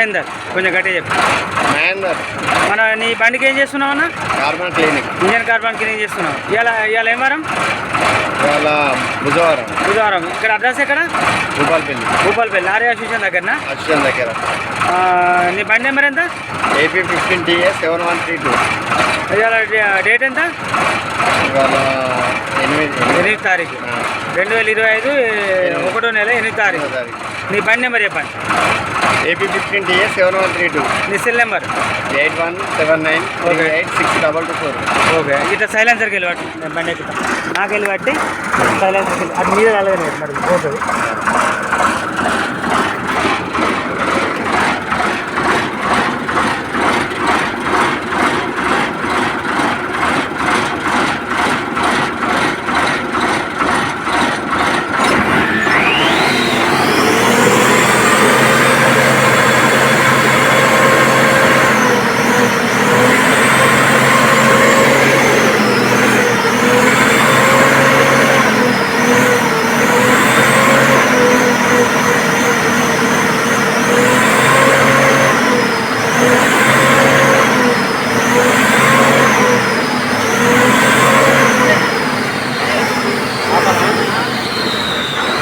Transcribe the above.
మహేందర్. కొంచెం గట్టిగా చెప్పు. మహేందర్. మన నీ బండికి ఏం చేస్తున్నావు అన్న? Carbon clinic. Engine carbon cleaning చేస్తున్నావు. ఇవాళ ఏం వారం? ఇవాళ బుధవారం. బుధవారం. ఇక్కడ అడ్రస్ ఎక్కడ? భూపాలపల్లి. లారీ అసోసియేషన్ దగ్గరనా? అసిస్టెంట్ దగ్గర. నీ బండి నెంబర్ ఎంత? AP 15TA 7132. ఇవాళ డేట్ ఎంత? ఇవాళ 8 తారీఖు 2025 1వ నెల 8 తారీఖు. నీ బండి నెంబర్ చెప్పండి. AP 15TA 7132. నీ సెల్ నెంబర్? 8179386224. ఓకే. ఇట్లా సైలెన్సర్కి వెళ్ళి పట్టి బండి ఎక్కుతాం. నాకు వెళ్ళి పట్టి సైలెన్సర్కి వెళ్ళి అది మీద కలగలేదు మరి పోతుంది.